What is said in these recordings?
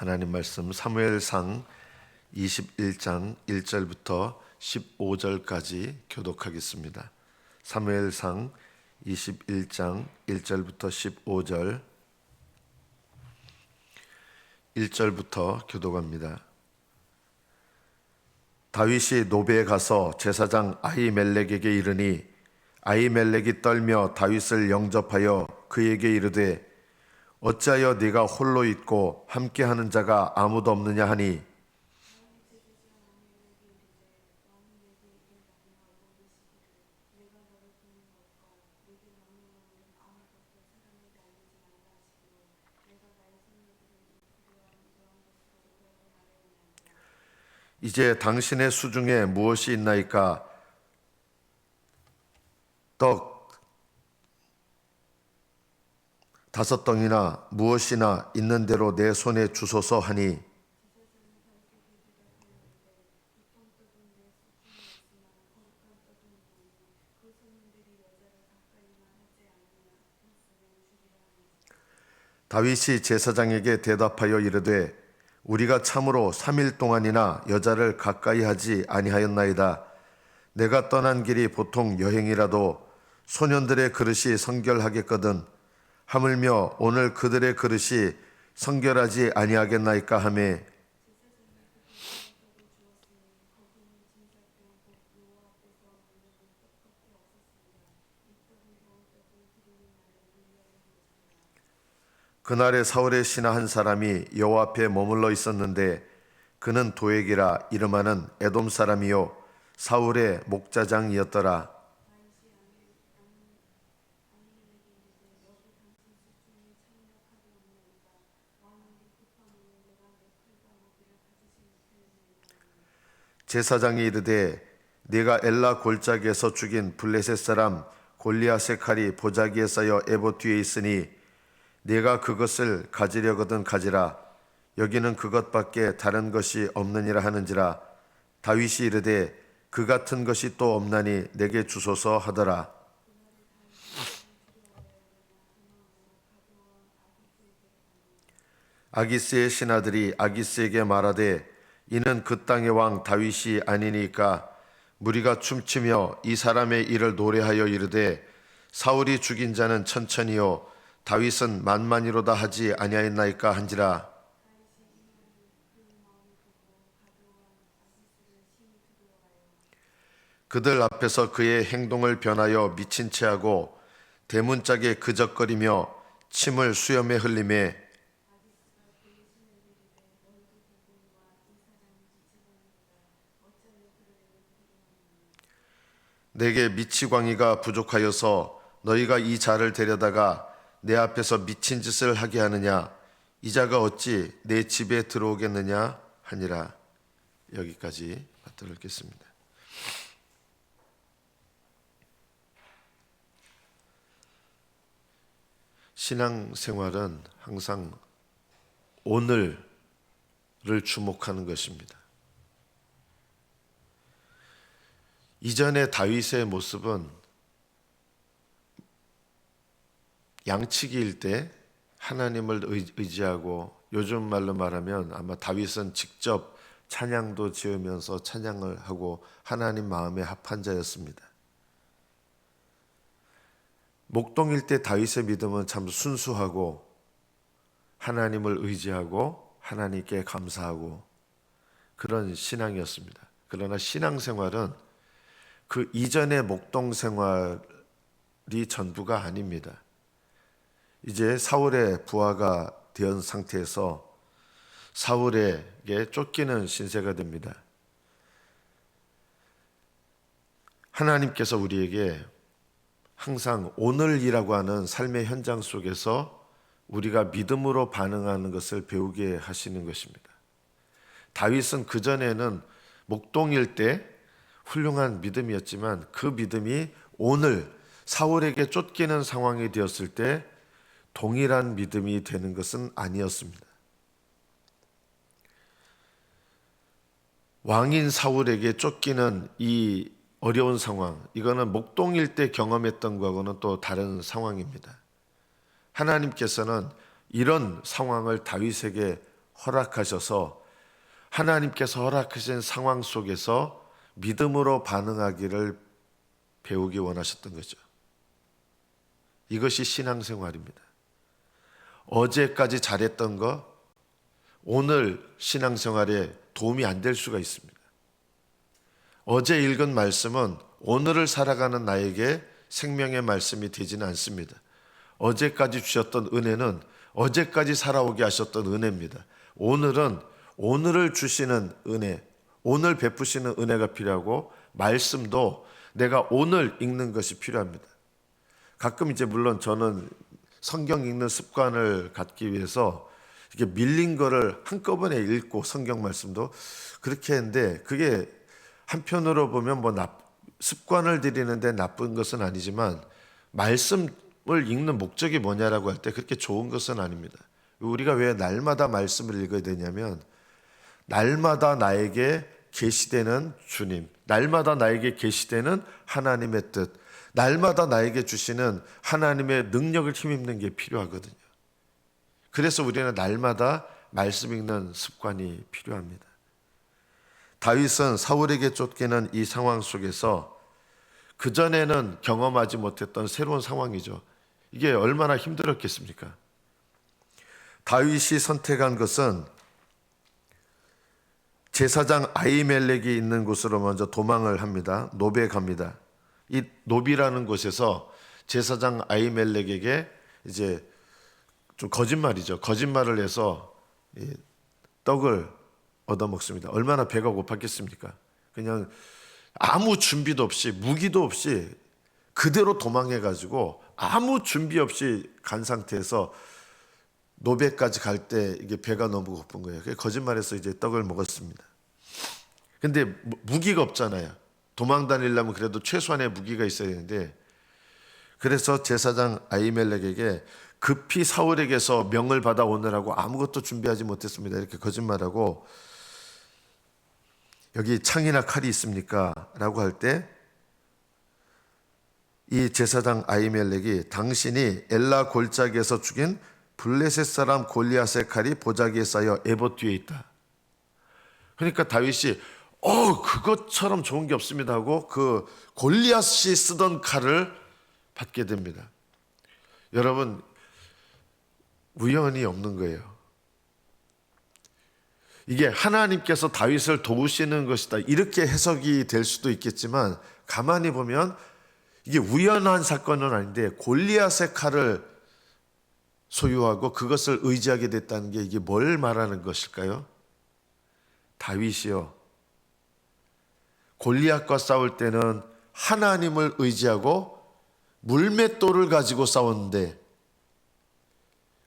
하나님 말씀 사무엘상 21장 1절부터 15절까지 교독하겠습니다. 사무엘상 21장 1절부터 15절 1절부터 교독합니다. 다윗이 노베에 가서 제사장 아히멜렉에게 이르니 아히멜렉이 떨며 다윗을 영접하여 그에게 이르되 어찌하여 네가 홀로 있고 함께하는 자가 아무도 없느냐 하니 이제 당신의 수중에 무엇이 있나이까? 떡 5덩이나 무엇이나 있는 대로 내 손에 주소서 하니 다윗이 제사장에게 대답하여 이르되 우리가 참으로 3일 동안이나 여자를 가까이 하지 아니하였나이다. 내가 떠난 길이 보통 여행이라도 소년들의 그릇이 성결하겠거든 하물며 오늘 그들의 그릇이 성결하지 아니하겠나이까 하며 그날에 사울의 신하 한 사람이 여호와 앞에 머물러 있었는데 그는 도액이라 이름하는 에돔 사람이요 사울의 목자장이었더라. 제사장이 이르되 네가 엘라 골짜기에서 죽인 블레셋 사람 골리앗의 칼이 보자기에 쌓여 에봇 뒤에 있으니 네가 그것을 가지려거든 가지라. 여기는 그것밖에 다른 것이 없느니라 하는지라. 다윗이 이르되 그 같은 것이 또 없나니 내게 주소서 하더라. 아기스의 신하들이 아기스에게 말하되 이는 그 땅의 왕 다윗이 아니니까 무리가 춤추며 이 사람의 일을 노래하여 이르되 사울이 죽인 자는 천천히요 다윗은 만만이로다 하지 아니하였나이까 한지라. 그들 앞에서 그의 행동을 변하여 미친 채하고 대문짝에 그적거리며 침을 수염에 흘리매 내게 미치광이가 부족하여서 너희가 이 자를 데려다가 내 앞에서 미친 짓을 하게 하느냐? 이 자가 어찌 내 집에 들어오겠느냐 하니라. 여기까지 받들어 읽겠습니다. 신앙생활은 항상 오늘을 주목하는 것입니다. 이전의 다윗의 모습은 양치기일 때 하나님을 의지하고 요즘 말로 말하면 아마 다윗은 직접 찬양도 지으면서 찬양을 하고 하나님 마음에 합한 자였습니다. 목동일 때 다윗의 믿음은 참 순수하고 하나님을 의지하고 하나님께 감사하고 그런 신앙이었습니다. 그러나 신앙생활은 그 이전의 목동 생활이 전부가 아닙니다. 이제 사울의 부하가 된 상태에서 사울에게 쫓기는 신세가 됩니다. 하나님께서 우리에게 항상 오늘이라고 하는 삶의 현장 속에서 우리가 믿음으로 반응하는 것을 배우게 하시는 것입니다. 다윗은 그전에는 목동일 때 훌륭한 믿음이었지만 그 믿음이 오늘 사울에게 쫓기는 상황이 되었을 때 동일한 믿음이 되는 것은 아니었습니다. 왕인 사울에게 쫓기는 이 어려운 상황, 이거는 목동일 때 경험했던 거하고는 또 다른 상황입니다. 하나님께서는 이런 상황을 다윗에게 허락하셔서 하나님께서 허락하신 상황 속에서 믿음으로 반응하기를 배우기 원하셨던 거죠. 이것이 신앙생활입니다. 어제까지 잘했던 거 오늘 신앙생활에 도움이 안 될 수가 있습니다. 어제 읽은 말씀은 오늘을 살아가는 나에게 생명의 말씀이 되지는 않습니다. 어제까지 주셨던 은혜는 어제까지 살아오게 하셨던 은혜입니다. 오늘은 오늘을 주시는 은혜, 오늘 베푸시는 은혜가 필요하고 말씀도 내가 오늘 읽는 것이 필요합니다. 가끔 이제 물론 저는 성경 읽는 습관을 갖기 위해서 이렇게 밀린 거를 한꺼번에 읽고 성경 말씀도 그렇게 했는데 그게 한편으로 보면 뭐 습관을 들이는데 나쁜 것은 아니지만 말씀을 읽는 목적이 뭐냐라고 할 때 그렇게 좋은 것은 아닙니다. 우리가 왜 날마다 말씀을 읽어야 되냐면 날마다 나에게 계시되는 주님, 날마다 나에게 계시되는 하나님의 뜻, 날마다 나에게 주시는 하나님의 능력을 힘입는 게 필요하거든요. 그래서 우리는 날마다 말씀 읽는 습관이 필요합니다. 다윗은 사울에게 쫓기는 이 상황 속에서 그전에는 경험하지 못했던 새로운 상황이죠. 이게 얼마나 힘들었겠습니까? 다윗이 선택한 것은 제사장 아히멜렉이 있는 곳으로 먼저 도망을 합니다. 노베에 갑니다. 이 노비라는 곳에서 제사장 아히멜렉에게 이제 좀 거짓말이죠. 거짓말을 해서 떡을 얻어먹습니다. 얼마나 배가 고팠겠습니까? 그냥 아무 준비도 없이 무기도 없이 그대로 도망해가지고 아무 준비 없이 간 상태에서 노베까지 갈 때 이게 배가 너무 고픈 거예요. 거짓말해서 이제 떡을 먹었습니다. 근데 무기가 없잖아요. 도망 다니려면 그래도 최소한의 무기가 있어야 되는데 그래서 제사장 아히멜렉에게 급히 사울에게서 명을 받아 오느라고 아무것도 준비하지 못했습니다. 이렇게 거짓말하고 여기 창이나 칼이 있습니까? 라고 할 때 이 제사장 아히멜렉이 당신이 엘라 골짜기에서 죽인 블레셋 사람 골리앗의 칼이 보자기에 쌓여 에봇 뒤에 있다. 그러니까 다윗이 그것처럼 좋은 게 없습니다 하고 그 골리앗이 쓰던 칼을 받게 됩니다. 여러분 우연이 없는 거예요. 이게 하나님께서 다윗을 도우시는 것이다 이렇게 해석이 될 수도 있겠지만 가만히 보면 이게 우연한 사건은 아닌데 골리앗의 칼을 소유하고 그것을 의지하게 됐다는 게 이게 뭘 말하는 것일까요? 다윗이요. 골리앗과 싸울 때는 하나님을 의지하고 물맷돌을 가지고 싸웠는데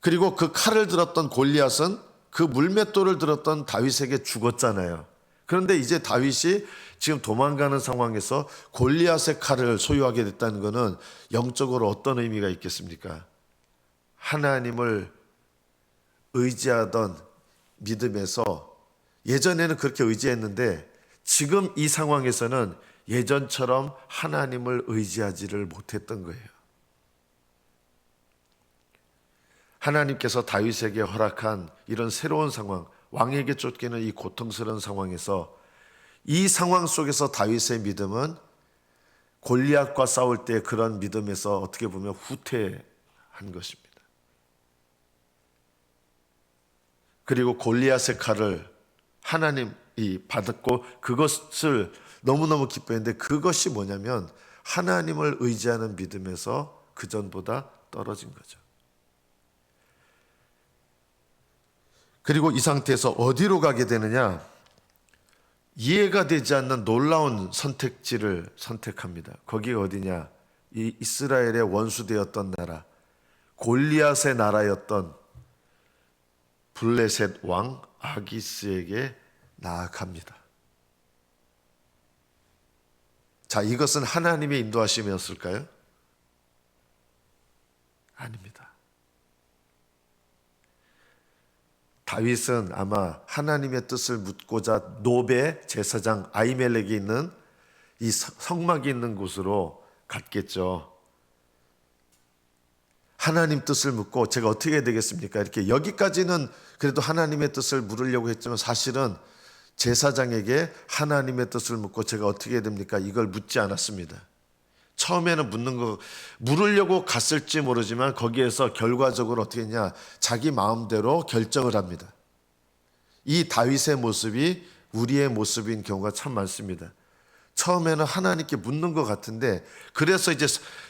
그리고 그 칼을 들었던 골리앗은 그 물맷돌을 들었던 다윗에게 죽었잖아요. 그런데 이제 다윗이 지금 도망가는 상황에서 골리앗의 칼을 소유하게 됐다는 것은 영적으로 어떤 의미가 있겠습니까? 하나님을 의지하던 믿음에서 예전에는 그렇게 의지했는데 지금 이 상황에서는 예전처럼 하나님을 의지하지를 못했던 거예요. 하나님께서 다윗에게 허락한 이런 새로운 상황, 왕에게 쫓기는 이 고통스러운 상황에서 이 상황 속에서 다윗의 믿음은 골리앗과 싸울 때 그런 믿음에서 어떻게 보면 후퇴한 것입니다. 그리고 골리앗의 칼을 하나님이 받았고 그것을 너무너무 기뻐했는데 그것이 뭐냐면 하나님을 의지하는 믿음에서 그전보다 떨어진 거죠. 그리고 이 상태에서 어디로 가게 되느냐? 이해가 되지 않는 놀라운 선택지를 선택합니다. 거기가 어디냐? 이 이스라엘의 원수되었던 나라, 골리앗의 나라였던 블레셋 왕 아기스에게 나아갑니다. 자, 이것은 하나님의 인도하심이었을까요? 아닙니다. 다윗은 아마 하나님의 뜻을 묻고자 노베 제사장 아히멜렉이 있는 이 성막이 있는 곳으로 갔겠죠. 하나님 뜻을 묻고 제가 어떻게 해야 되겠습니까? 이렇게 여기까지는 그래도 하나님의 뜻을 물으려고 했지만 사실은 제사장에게 하나님의 뜻을 묻고 제가 어떻게 해야 됩니까? 이걸 묻지 않았습니다. 처음에는 물으려고 갔을지 모르지만 거기에서 결과적으로 어떻게 했냐? 자기 마음대로 결정을 합니다. 이 다윗의 모습이 우리의 모습인 경우가 참 많습니다. 처음에는 하나님께 묻는 것 같은데 그래서 이제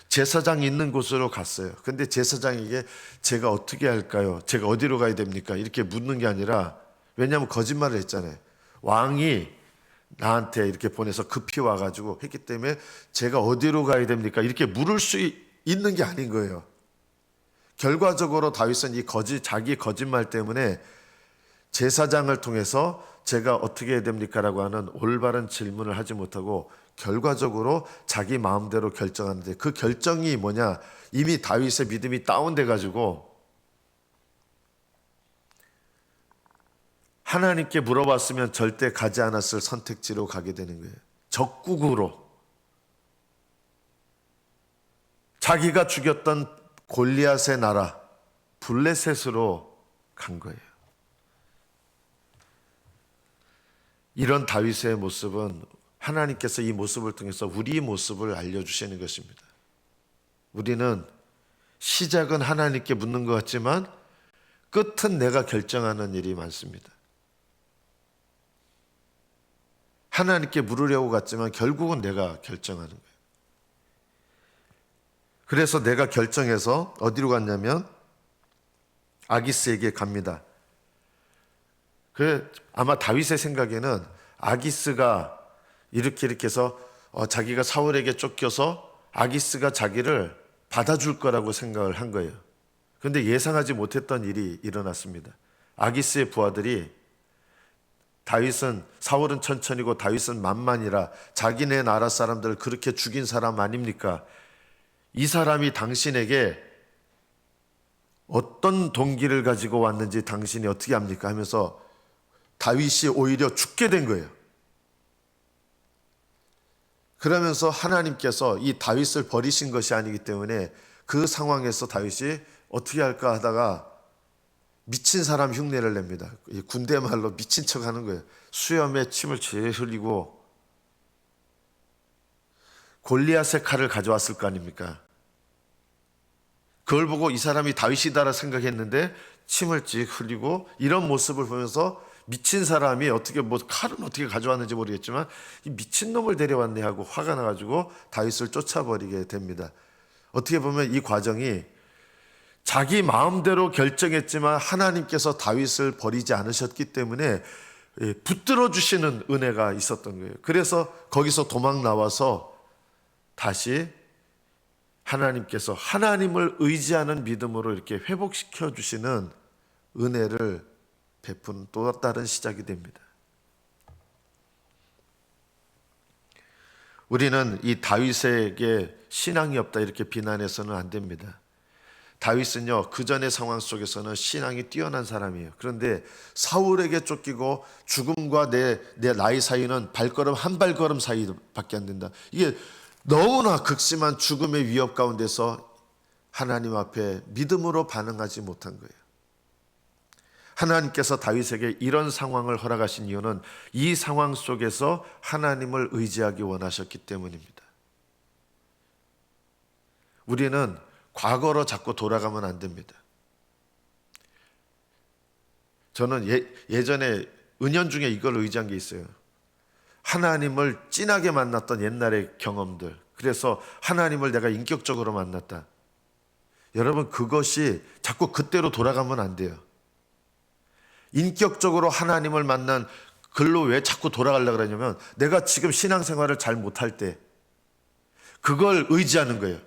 제사장이 있는 곳으로 갔어요. 근데 제사장에게 제가 어떻게 할까요? 제가 어디로 가야 됩니까? 이렇게 묻는 게 아니라 왜냐하면 거짓말을 했잖아요. 왕이 나한테 이렇게 보내서 급히 와가지고 했기 때문에 제가 어디로 가야 됩니까? 이렇게 물을 수 있는 게 아닌 거예요. 결과적으로 다윗은 자기 거짓말 때문에 제사장을 통해서 제가 어떻게 해야 됩니까? 라고 하는 올바른 질문을 하지 못하고 결과적으로 자기 마음대로 결정하는데 그 결정이 뭐냐? 이미 다윗의 믿음이 다운돼 가지고 하나님께 물어봤으면 절대 가지 않았을 선택지로 가게 되는 거예요. 적국으로 자기가 죽였던 골리앗의 나라 블레셋으로 간 거예요. 이런 다윗의 모습은 하나님께서 이 모습을 통해서 우리 모습을 알려주시는 것입니다. 우리는 시작은 하나님께 묻는 것 같지만 끝은 내가 결정하는 일이 많습니다. 하나님께 물으려고 갔지만 결국은 내가 결정하는 거예요. 그래서 내가 결정해서 어디로 갔냐면 아기스에게 갑니다. 아마 다윗의 생각에는 아기스가 이렇게 해서 자기가 사울에게 쫓겨서 아기스가 자기를 받아줄 거라고 생각을 한 거예요. 그런데 예상하지 못했던 일이 일어났습니다. 아기스의 부하들이 사울은 천천히고 다윗은 만만이라 자기네 나라 사람들을 그렇게 죽인 사람 아닙니까? 이 사람이 당신에게 어떤 동기를 가지고 왔는지 당신이 어떻게 합니까? 하면서 다윗이 오히려 죽게 된 거예요. 그러면서 하나님께서 이 다윗을 버리신 것이 아니기 때문에 그 상황에서 다윗이 어떻게 할까 하다가 미친 사람 흉내를 냅니다. 군대 말로 미친 척 하는 거예요. 수염에 침을 제일 흘리고 골리앗의 칼을 가져왔을 거 아닙니까? 그걸 보고 이 사람이 다윗이다라 생각했는데 침을 찍 흘리고 이런 모습을 보면서 미친 사람이 칼은 어떻게 가져왔는지 모르겠지만 이 미친놈을 데려왔네 하고 화가 나가지고 다윗을 쫓아버리게 됩니다. 어떻게 보면 이 과정이 자기 마음대로 결정했지만 하나님께서 다윗을 버리지 않으셨기 때문에 붙들어 주시는 은혜가 있었던 거예요. 그래서 거기서 도망 나와서 다시 하나님께서 하나님을 의지하는 믿음으로 이렇게 회복시켜 주시는 은혜를 베푼 또 다른 시작이 됩니다. 우리는 이 다윗에게 신앙이 없다 이렇게 비난해서는 안 됩니다. 다윗은요, 그 전의 상황 속에서는 신앙이 뛰어난 사람이에요. 그런데 사울에게 쫓기고 죽음과 내 나이 사이는 발걸음 한 발걸음 사이밖에 안 된다. 이게 너무나 극심한 죽음의 위협 가운데서 하나님 앞에 믿음으로 반응하지 못한 거예요. 하나님께서 다윗에게 이런 상황을 허락하신 이유는 이 상황 속에서 하나님을 의지하기 원하셨기 때문입니다. 우리는 과거로 자꾸 돌아가면 안 됩니다. 저는 예전에 은연중에 이걸 의지한 게 있어요. 하나님을 진하게 만났던 옛날의 경험들. 그래서 하나님을 내가 인격적으로 만났다. 여러분, 그것이 자꾸 그때로 돌아가면 안 돼요. 인격적으로 하나님을 만난 글로 왜 자꾸 돌아가려고 그러냐면 내가 지금 신앙생활을 잘 못할 때 그걸 의지하는 거예요.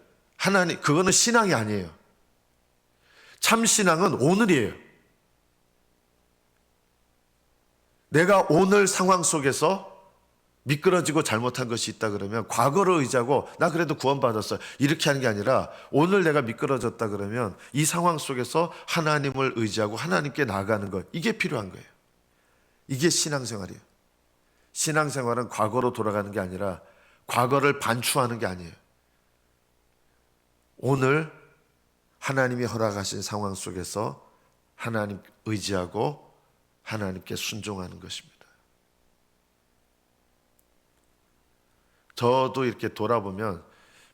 그거는 신앙이 아니에요. 참 신앙은 오늘이에요. 내가 오늘 상황 속에서 미끄러지고 잘못한 것이 있다 그러면 과거를 의지하고 나 그래도 구원받았어 이렇게 하는 게 아니라 오늘 내가 미끄러졌다 그러면 이 상황 속에서 하나님을 의지하고 하나님께 나아가는 것, 이게 필요한 거예요. 이게 신앙생활이에요. 신앙생활은 과거로 돌아가는 게 아니라 과거를 반추하는 게 아니에요. 오늘 하나님이 허락하신 상황 속에서 하나님 의지하고 하나님께 순종하는 것입니다. 저도 이렇게 돌아보면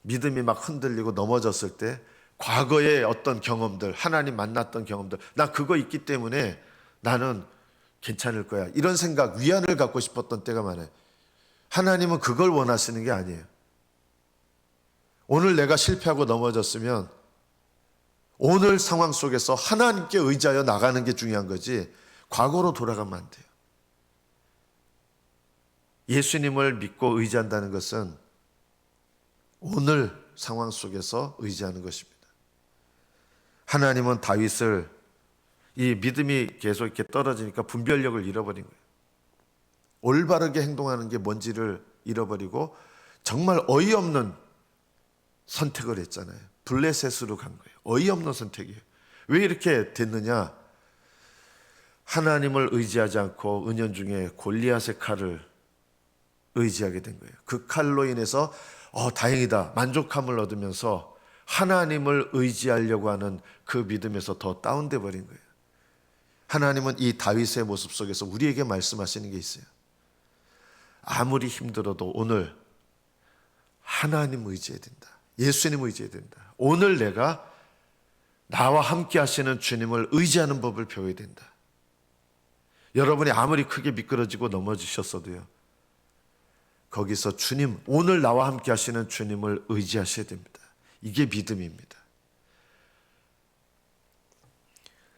믿음이 막 흔들리고 넘어졌을 때 과거의 어떤 경험들, 하나님 만났던 경험들, 나 그거 있기 때문에 나는 괜찮을 거야, 이런 생각, 위안을 갖고 싶었던 때가 많아요. 하나님은 그걸 원하시는 게 아니에요. 오늘 내가 실패하고 넘어졌으면 오늘 상황 속에서 하나님께 의지하여 나가는 게 중요한 거지 과거로 돌아가면 안 돼요. 예수님을 믿고 의지한다는 것은 오늘 상황 속에서 의지하는 것입니다. 하나님은 다윗을, 이 믿음이 계속 이렇게 떨어지니까 분별력을 잃어버린 거예요. 올바르게 행동하는 게 뭔지를 잃어버리고 정말 어이없는 선택을 했잖아요. 블레셋으로 간 거예요. 어이없는 선택이에요. 왜 이렇게 됐느냐? 하나님을 의지하지 않고 은연중에 골리앗의 칼을 의지하게 된 거예요. 그 칼로 인해서 다행이다, 만족함을 얻으면서 하나님을 의지하려고 하는 그 믿음에서 더 다운돼 버린 거예요. 하나님은 이 다윗의 모습 속에서 우리에게 말씀하시는 게 있어요. 아무리 힘들어도 오늘 하나님 의지해야 된다. 예수님 의지해야 된다. 오늘 내가 나와 함께 하시는 주님을 의지하는 법을 배워야 된다. 여러분이 아무리 크게 미끄러지고 넘어지셨어도요, 거기서 주님, 오늘 나와 함께 하시는 주님을 의지하셔야 됩니다. 이게 믿음입니다.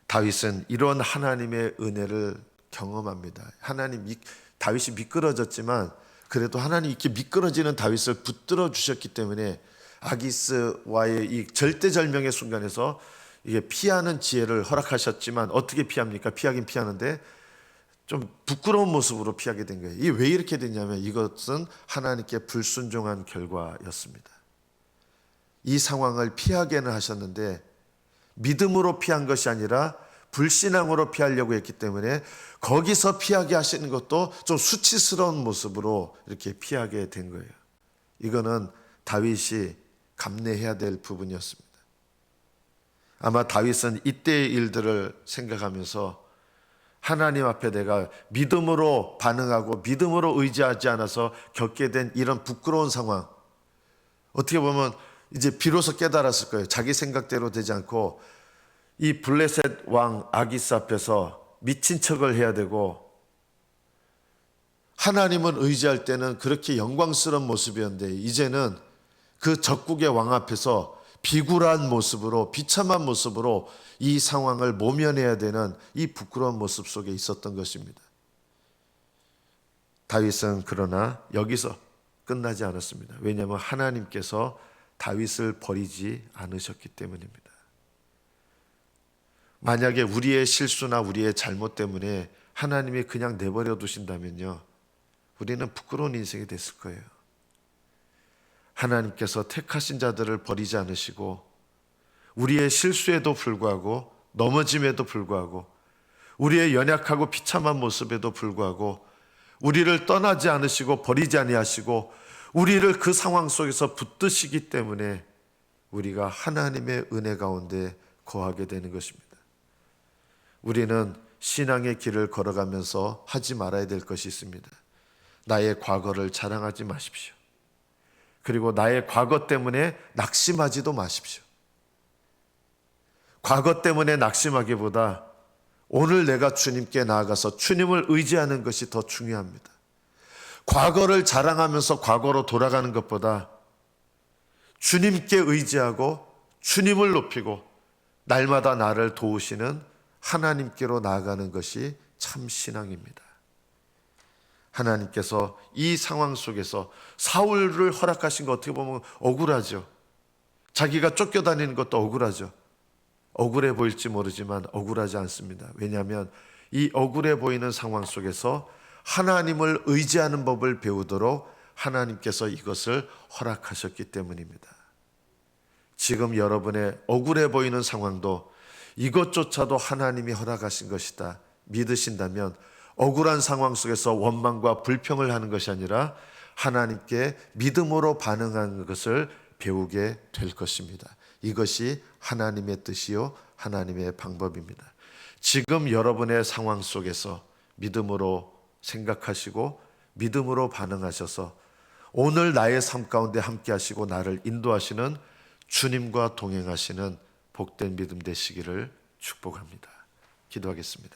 다윗은 이런 하나님의 은혜를 경험합니다. 다윗이 미끄러졌지만 그래도 하나님 이렇게 미끄러지는 다윗을 붙들어 주셨기 때문에 아기스와의 이 절대절명의 순간에서 이게 피하는 지혜를 허락하셨지만 어떻게 피합니까? 피하긴 피하는데 좀 부끄러운 모습으로 피하게 된 거예요. 이게 왜 이렇게 됐냐면 이것은 하나님께 불순종한 결과였습니다. 이 상황을 피하게는 하셨는데 믿음으로 피한 것이 아니라 불신앙으로 피하려고 했기 때문에 거기서 피하게 하시는 것도 좀 수치스러운 모습으로 이렇게 피하게 된 거예요. 이거는 다윗이 감내해야 될 부분이었습니다. 아마 다윗은 이때의 일들을 생각하면서 하나님 앞에 내가 믿음으로 반응하고 믿음으로 의지하지 않아서 겪게 된 이런 부끄러운 상황, 어떻게 보면 이제 비로소 깨달았을 거예요. 자기 생각대로 되지 않고 이 블레셋 왕 아기스 앞에서 미친 척을 해야 되고, 하나님은 의지할 때는 그렇게 영광스러운 모습이었는데 이제는 그 적국의 왕 앞에서 비굴한 모습으로, 비참한 모습으로 이 상황을 모면해야 되는 이 부끄러운 모습 속에 있었던 것입니다. 다윗은 그러나 여기서 끝나지 않았습니다. 왜냐하면 하나님께서 다윗을 버리지 않으셨기 때문입니다. 만약에 우리의 실수나 우리의 잘못 때문에 하나님이 그냥 내버려 두신다면요, 우리는 부끄러운 인생이 됐을 거예요. 하나님께서 택하신 자들을 버리지 않으시고 우리의 실수에도 불구하고, 넘어짐에도 불구하고, 우리의 연약하고 비참한 모습에도 불구하고 우리를 떠나지 않으시고 버리지 아니하시고 우리를 그 상황 속에서 붙드시기 때문에 우리가 하나님의 은혜 가운데 거하게 되는 것입니다. 우리는 신앙의 길을 걸어가면서 하지 말아야 될 것이 있습니다. 나의 과거를 자랑하지 마십시오. 그리고 나의 과거 때문에 낙심하지도 마십시오. 과거 때문에 낙심하기보다 오늘 내가 주님께 나아가서 주님을 의지하는 것이 더 중요합니다. 과거를 자랑하면서 과거로 돌아가는 것보다 주님께 의지하고 주님을 높이고 날마다 나를 도우시는 하나님께로 나아가는 것이 참 신앙입니다. 하나님께서 이 상황 속에서 사울을 허락하신 거 어떻게 보면 억울하죠. 자기가 쫓겨다니는 것도 억울하죠. 억울해 보일지 모르지만 억울하지 않습니다. 왜냐하면 이 억울해 보이는 상황 속에서 하나님을 의지하는 법을 배우도록 하나님께서 이것을 허락하셨기 때문입니다. 지금 여러분의 억울해 보이는 상황도 이것조차도 하나님이 허락하신 것이다 믿으신다면 억울한 상황 속에서 원망과 불평을 하는 것이 아니라 하나님께 믿음으로 반응하는 것을 배우게 될 것입니다. 이것이 하나님의 뜻이요 하나님의 방법입니다. 지금 여러분의 상황 속에서 믿음으로 생각하시고 믿음으로 반응하셔서 오늘 나의 삶 가운데 함께 하시고 나를 인도하시는 주님과 동행하시는 복된 믿음 되시기를 축복합니다. 기도하겠습니다.